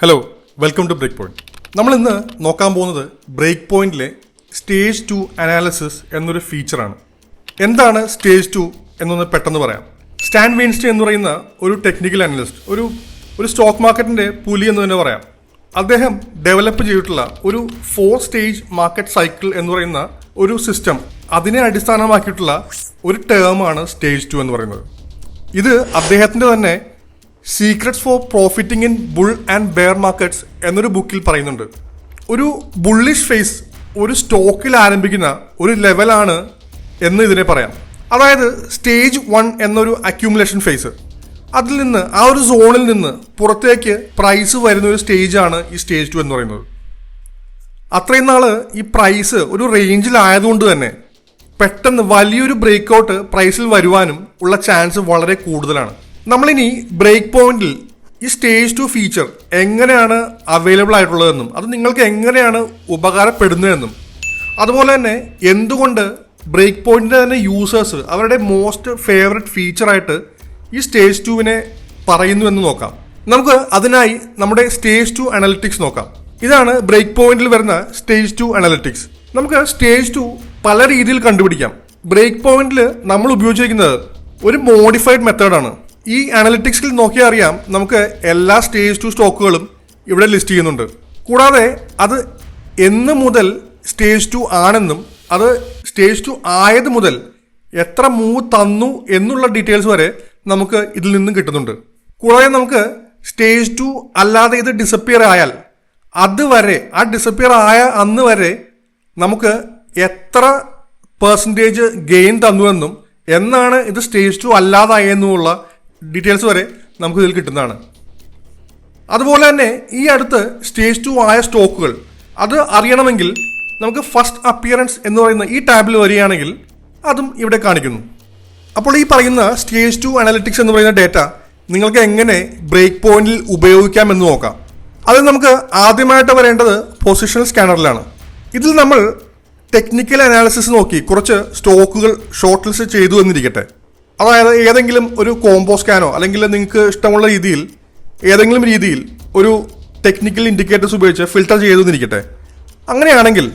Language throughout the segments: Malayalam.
Hello, welcome to break point. നമ്മൾ ഇന്ന് നോക്കാൻ പോകുന്നത് ബ്രേക്ക് പോയിന്റിലെ സ്റ്റേജ് 2 അനാലിസിസ് എന്നൊരു ഫീച്ചറാണ്. എന്താണ് സ്റ്റേജ് 2 എന്നൊന്ന് പെട്ടെന്ന് പറയാം. സ്റ്റാൻ വെയിൻസ്റ്റീൻ എന്ന് പറയുന്ന ഒരു ടെക്നിക്കൽ അനലിസ്റ്റ്, ഒരു സ്റ്റോക്ക് മാർക്കറ്റിന്റെ പുലി എന്ന് തന്നെ പറയാം. അദ്ദേഹം ഡെവലപ്പ് ചെയ്തിട്ടുള്ള ഒരു 4 സ്റ്റേജ് മാർക്കറ്റ് സൈക്കിൾ എന്ന് പറയുന്ന ഒരു സിസ്റ്റം, അതിനെ അടിസ്ഥാനമാക്കിയിട്ടുള്ള ഒരു ടേമാണ് സ്റ്റേജ് 2 എന്ന് പറയുന്നത്. ഇത് അദ്ദേഹത്തിന്റെ തന്നെ secrets for profiting in bull and bear markets എന്നൊരു ബുക്കിൽ പറയുന്നുണ്ട്. ഒരു ബുള്ളിഷ് ഫേസ് ഒരു സ്റ്റോക്കിൽ ആരംഭിക്കുന്ന ഒരു ലെവലാണ് എന്ന് ഇതിനെ പറയാം. അതായത് സ്റ്റേജ് 1 എന്നൊരു അക്യൂമുലേഷൻ ഫേസ്, അതിൽ നിന്ന് ആ ഒരു സോണിൽ നിന്ന് പുറത്തേക്ക് പ്രൈസ് വരുന്ന ഒരു സ്റ്റേജാണ് ഈ സ്റ്റേജ് 2 എന്ന് പറയുന്നത്. അത്രയും നാള് ഈ പ്രൈസ് ഒരു റേഞ്ചിലായതുകൊണ്ട് തന്നെ പെട്ടെന്ന് വലിയൊരു ബ്രേക്ക് ഔട്ട് പ്രൈസിൽ വരുവാനും ഉള്ള ചാൻസ് വളരെ കൂടുതലാണ്. നമ്മളിനി ബ്രേക്ക് പോയിന്റിൽ ഈ സ്റ്റേജ് 2 ഫീച്ചർ എങ്ങനെയാണ് അവൈലബിൾ ആയിട്ടുള്ളതെന്നും അത് നിങ്ങൾക്ക് എങ്ങനെയാണ് ഉപകാരപ്പെടുന്നതെന്നും അതുപോലെ തന്നെ എന്തുകൊണ്ട് ബ്രേക്ക് പോയിന്റിന്റെ തന്നെ യൂസേഴ്സ് അവരുടെ മോസ്റ്റ് ഫേവററ്റ് ഫീച്ചറായിട്ട് ഈ സ്റ്റേജ് 2വിനെ പറയുന്നു എന്ന് നോക്കാം. നമുക്ക് അതിനായി നമ്മുടെ സ്റ്റേജ് 2 അനലിറ്റിക്സ് നോക്കാം. ഇതാണ് ബ്രേക്ക് പോയിന്റിൽ വരുന്ന സ്റ്റേജ് 2 അനലിറ്റിക്സ്. നമുക്ക് സ്റ്റേജ് 2 പല രീതിയിൽ കണ്ടുപിടിക്കാം. ബ്രേക്ക് പോയിന്റിൽ നമ്മൾ ഉപയോഗിച്ചിരിക്കുന്നത് ഒരു മോഡിഫൈഡ് മെത്തേഡാണ്. ഈ അനലിറ്റിക്സിൽ നോക്കിയാൽ അറിയാം, നമുക്ക് എല്ലാ സ്റ്റേജ് 2 സ്റ്റോക്കുകളും ഇവിടെ ലിസ്റ്റ് ചെയ്യുന്നുണ്ട്. കൂടാതെ അത് എന്ന് മുതൽ സ്റ്റേജ് 2 ആണെന്നും അത് സ്റ്റേജ് 2 ആയത് മുതൽ എത്ര മൂവ് തന്നു എന്നുള്ള ഡീറ്റെയിൽസ് വരെ നമുക്ക് ഇതിൽ നിന്നും കിട്ടുന്നുണ്ട്. കൂടാതെ നമുക്ക് സ്റ്റേജ് 2 അല്ലാതെ ഇത് ഡിസപ്പിയർ ആയാൽ അതുവരെ, ആ ഡിസപ്പിയർ ആയ അന്ന് വരെ നമുക്ക് എത്ര പെർസെൻറ്റേജ് ഗെയിൻ തന്നുവെന്നും എന്നാണ് ഇത് സ്റ്റേജ് 2 അല്ലാതായെന്നുമുള്ള ഡീറ്റെയിൽസ് വരെ നമുക്ക് ഇതിൽ കിട്ടുന്നതാണ്. അതുപോലെ തന്നെ ഈ അടുത്ത് സ്റ്റേജ് 2 ആയ സ്റ്റോക്കുകൾ അത് അറിയണമെങ്കിൽ നമുക്ക് ഫസ്റ്റ് അപ്പിയറൻസ് എന്ന് പറയുന്ന ഈ ടാബിൽ വരികയാണെങ്കിൽ അതും ഇവിടെ കാണിക്കുന്നു. അപ്പോൾ ഈ പറയുന്ന സ്റ്റേജ് 2 അനലിറ്റിക്സ് എന്ന് പറയുന്ന ഡേറ്റ നിങ്ങൾക്ക് എങ്ങനെ ബ്രേക്ക് പോയിന്റിൽ ഉപയോഗിക്കാമെന്ന് നോക്കാം. അത് നമുക്ക് ആദ്യമായിട്ട് വരേണ്ടത് പൊസിഷണൽ സ്കാനറിലാണ്. ഇതിൽ നമ്മൾ ടെക്നിക്കൽ അനാലിസിസ് നോക്കി കുറച്ച് സ്റ്റോക്കുകൾ ഷോർട്ട് ലിസ്റ്റ് ചെയ്തു എന്നിരിക്കട്ടെ. അതായത് ഏതെങ്കിലും ഒരു കോംബോ സ്കാനോ അല്ലെങ്കിൽ നിങ്ങൾക്ക് ഇഷ്ടമുള്ള രീതിയിൽ ഏതെങ്കിലും രീതിയിൽ ഒരു ടെക്നിക്കൽ ഇൻഡിക്കേറ്റേഴ്സ് ഉപയോഗിച്ച് ഫിൽട്ടർ ചെയ്തു എന്നിരിക്കട്ടെ. അങ്ങനെയാണെങ്കിൽ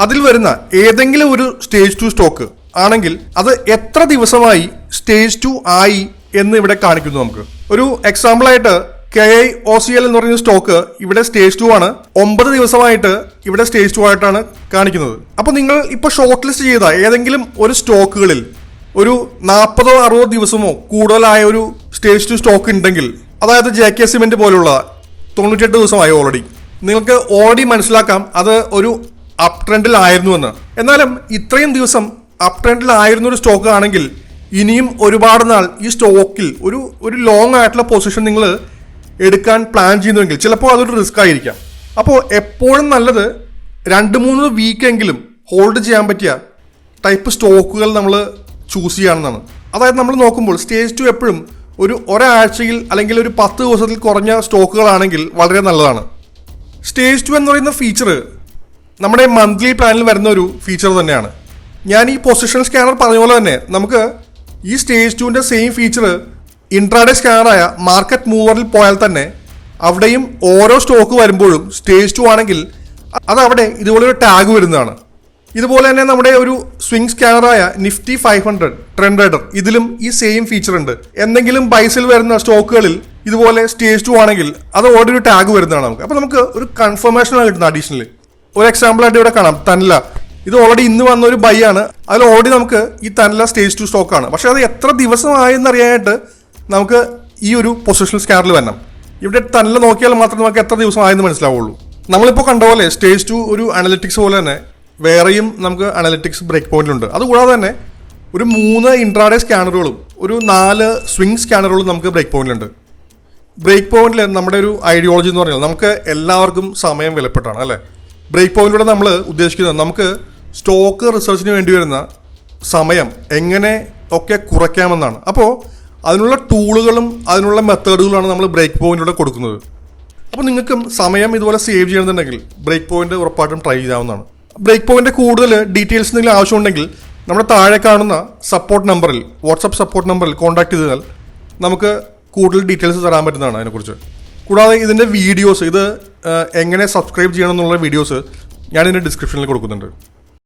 അതിൽ വരുന്ന ഏതെങ്കിലും ഒരു സ്റ്റേജ് 2 സ്റ്റോക്ക് ആണെങ്കിൽ അത് എത്ര ദിവസമായി സ്റ്റേജ് 2 ആയി എന്ന് ഇവിടെ കാണിക്കുന്നു. നമുക്ക് ഒരു എക്സാമ്പിളായിട്ട് KIOCL എന്ന് പറയുന്ന സ്റ്റോക്ക് ഇവിടെ സ്റ്റേജ് 2 ആണ്. 9 ദിവസമായിട്ട് ഇവിടെ സ്റ്റേജ് 2 ആയിട്ടാണ് കാണിക്കുന്നത്. അപ്പോൾ നിങ്ങൾ ഇപ്പോൾ ഷോർട്ട് ലിസ്റ്റ് ചെയ്ത ഏതെങ്കിലും ഒരു സ്റ്റോക്കുകളിൽ ഒരു 40-60 ദിവസമോ കൂടുതലായ ഒരു സ്റ്റേജ് 2 സ്റ്റോക്ക് ഉണ്ടെങ്കിൽ, അതായത് JK സിമെന്റ് പോലുള്ള 98 ദിവസമായി ഓൾറെഡി, നിങ്ങൾക്ക് ഓൾറെഡി മനസ്സിലാക്കാം അത് ഒരു അപ് ട്രെൻഡിലായിരുന്നു എന്ന്. എന്നാലും ഇത്രയും ദിവസം അപ് ട്രെൻഡിലായിരുന്ന ഒരു സ്റ്റോക്ക് ആണെങ്കിൽ ഇനിയും ഒരുപാട് നാൾ ഈ സ്റ്റോക്കിൽ ഒരു ലോങ് ആയിട്ടുള്ള പൊസിഷൻ നിങ്ങൾ എടുക്കാൻ പ്ലാൻ ചെയ്യുന്നുവെങ്കിൽ ചിലപ്പോൾ അതൊരു റിസ്ക് ആയിരിക്കാം. അപ്പോൾ എപ്പോഴും നല്ലത് 2-3 വീക്കെങ്കിലും ഹോൾഡ് ചെയ്യാൻ പറ്റിയ ടൈപ്പ് സ്റ്റോക്കുകൾ നമ്മൾ ചൂസ് ചെയ്യാണെന്നാണ്. അതായത് നമ്മൾ നോക്കുമ്പോൾ സ്റ്റേജ് 2 എപ്പോഴും ഒരാഴ്ചയിൽ അല്ലെങ്കിൽ ഒരു 10 ദിവസത്തിൽ കുറഞ്ഞ സ്റ്റോക്കുകളാണെങ്കിൽ വളരെ നല്ലതാണ്. സ്റ്റേജ് 2 എന്ന് പറയുന്ന ഫീച്ചർ നമ്മുടെ മന്ത്ലി പ്ലാനിൽ വരുന്ന ഒരു ഫീച്ചർ തന്നെയാണ്. ഞാൻ ഈ പൊസിഷൻ സ്കാനർ പറഞ്ഞ പോലെ തന്നെ നമുക്ക് ഈ സ്റ്റേജ് 2ന്റെ സെയിം ഫീച്ചർ ഇൻട്രാഡേ സ്കാനറായ മാർക്കറ്റ് മൂവറിൽ പോയാൽ തന്നെ അവിടെയും ഓരോ സ്റ്റോക്ക് വരുമ്പോഴും സ്റ്റേജ് 2 ആണെങ്കിൽ അത് അവിടെ ഇതുപോലെ ഒരു ടാഗ് വരുന്നതാണ്. ഇതുപോലെ തന്നെ നമ്മുടെ ഒരു സ്വിംഗ് സ്കാനറായ നിഫ്റ്റി 500 ട്രെൻഡ് റൈഡർ, ഇതിലും ഈ സെയിം ഫീച്ചർ ഉണ്ട്. എന്തെങ്കിലും ബൈസിൽ വരുന്ന സ്റ്റോക്കുകളിൽ ഇതുപോലെ സ്റ്റേജ് 2 ആണെങ്കിൽ അത് ഓൾറെഡി ഒരു ടാഗ് വരുന്നതാണ് നമുക്ക്. അപ്പോൾ നമുക്ക് ഒരു കൺഫർമേഷനാണ് കിട്ടുന്നത്. അഡീഷണലി ഒരു എക്സാമ്പിൾ ആയിട്ട് ഇവിടെ കാണാം, തൻല. ഇത് ഓൾറെഡി ഇന്ന് വന്ന ഒരു ബൈ ആണ്. അതിൽ ഓൾറെഡി നമുക്ക് ഈ തൻല സ്റ്റേജ് 2 സ്റ്റോക്കാണ്. പക്ഷെ അത് എത്ര ദിവസമായെന്ന് അറിയാനായിട്ട് നമുക്ക് ഈ ഒരു പൊസിഷണൽ സ്കാനറിൽ വരണം. ഇവിടെ തൻല നോക്കിയാൽ മാത്രമേ നമുക്ക് എത്ര ദിവസമായെന്ന് മനസ്സിലാവുള്ളൂ. നമ്മളിപ്പോൾ കണ്ട പോലെ സ്റ്റേജ് 2 ഒരു അനലിറ്റിക്സ് പോലെ തന്നെ വേറെയും നമുക്ക് അനലിറ്റിക്സ് ബ്രേക്ക് പോയിന്റിലുണ്ട്. അതുകൂടാതെ തന്നെ ഒരു 3 ഇൻട്രാഡേ സ്കാനറുകളും ഒരു 4 സ്വിംഗ് സ്കാനറുകളും നമുക്ക് ബ്രേക്ക് പോയിന്റിലുണ്ട്. ബ്രേക്ക് പോയിന്റിൽ നമ്മുടെ ഒരു ഐഡിയോളജി എന്ന് പറഞ്ഞാൽ നമുക്ക് എല്ലാവർക്കും സമയം വിലപ്പെട്ടാണ് അല്ലേ. ബ്രേക്ക് പോയിന്റിലൂടെ നമ്മൾ ഉദ്ദേശിക്കുന്നത് നമുക്ക് സ്റ്റോക്ക് റിസർച്ചിന് വേണ്ടി വരുന്ന സമയം എങ്ങനെ ഒക്കെ കുറയ്ക്കാമെന്നാണ്. അപ്പോൾ അതിനുള്ള ടൂളുകളും അതിനുള്ള മെത്തേഡുകളാണ് നമ്മൾ ബ്രേക്ക് പോയിന്റിലൂടെ കൊടുക്കുന്നത്. അപ്പോൾ നിങ്ങൾക്കും സമയം ഇതുപോലെ സേവ് ചെയ്യണമെന്നുണ്ടെങ്കിൽ ബ്രേക്ക് പോയിന്റ് ഉറപ്പായിട്ടും ട്രൈ ചെയ്യാവുന്നതാണ്. ബ്രേക്ക് പോയിന്റ് കൂടുതൽ ഡീറ്റെയിൽസ് എന്തെങ്കിലും ആവശ്യമുണ്ടെങ്കിൽ നമ്മുടെ താഴെ കാണുന്ന സപ്പോർട്ട് നമ്പറിൽ, വാട്സപ്പ് സപ്പോർട്ട് നമ്പറിൽ കോൺടാക്ട് ചെയ്താൽ നമുക്ക് കൂടുതൽ ഡീറ്റെയിൽസ് തരാൻ പറ്റുന്നതാണ് അതിനെക്കുറിച്ച്. കൂടാതെ ഇതിൻ്റെ വീഡിയോസ്, ഇത് എങ്ങനെ സബ്സ്ക്രൈബ് ചെയ്യണം എന്നുള്ള വീഡിയോസ് ഞാൻ ഇതിൻ്റെ ഡിസ്ക്രിപ്ഷനിൽ കൊടുക്കുന്നുണ്ട്.